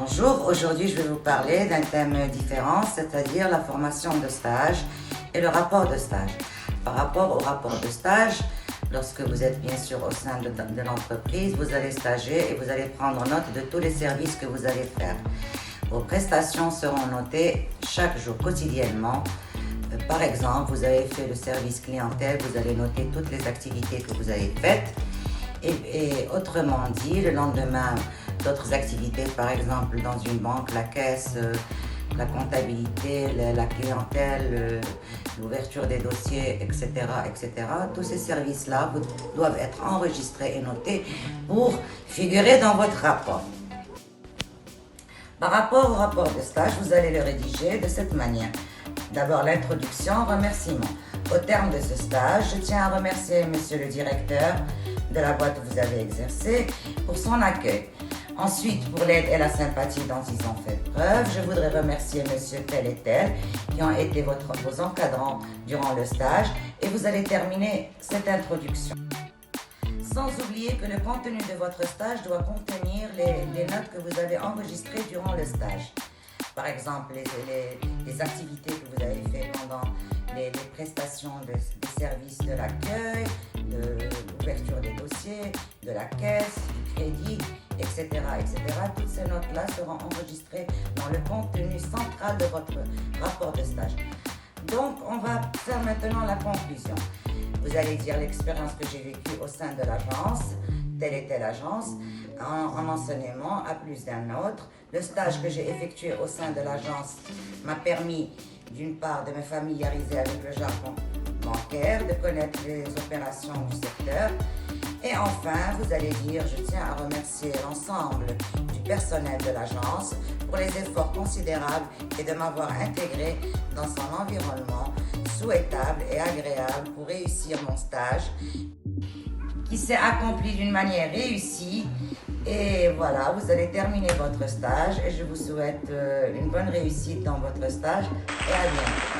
Bonjour, aujourd'hui je vais vous parler d'un thème différent, c'est-à-dire la formation de stage et le rapport de stage. Par rapport au rapport de stage, lorsque vous êtes bien sûr au sein de l'entreprise, vous allez stager et vous allez prendre note de tous les services que vous allez faire. Vos prestations seront notées chaque jour, quotidiennement. Par exemple, vous avez fait le service clientèle, vous allez noter toutes les activités que vous avez faites. Et autrement dit, le lendemain, d'autres activités, par exemple dans une banque, la caisse, la comptabilité, la clientèle, l'ouverture des dossiers, etc., etc. Tous ces services-là doivent être enregistrés et notés pour figurer dans votre rapport. Par rapport au rapport de stage, vous allez le rédiger de cette manière. D'abord, l'introduction, remerciement. Au terme de ce stage, je tiens à remercier Monsieur le directeur de la boîte où vous avez exercé pour son accueil. Ensuite, pour l'aide et la sympathie dont ils ont fait preuve, je voudrais remercier Monsieur tel et tel qui ont été vos encadrants durant le stage et vous allez terminer cette introduction. Sans oublier que le contenu de votre stage doit contenir les notes que vous avez enregistrées durant le stage. Par exemple, les activités que vous avez faites pendant les prestations des services de l'accueil, de l'ouverture des dossiers, de la caisse, du crédit, etc., etc. Toutes ces notes-là seront enregistrées dans le contenu central de votre rapport de stage. Donc, on va faire maintenant la conclusion. Vous allez dire l'expérience que j'ai vécue au sein de l'agence, telle et telle agence, en enseignement à plus d'un autre. Le stage que j'ai effectué au sein de l'agence m'a permis, d'une part, de me familiariser avec le jargon bancaire, de connaître les opérations du secteur. Et enfin, vous allez dire, je tiens à remercier l'ensemble du personnel de l'agence pour les efforts considérables et de m'avoir intégré dans son environnement souhaitable et agréable pour réussir mon stage qui s'est accompli d'une manière réussie. Et voilà, vous allez terminer votre stage et je vous souhaite une bonne réussite dans votre stage et à bientôt.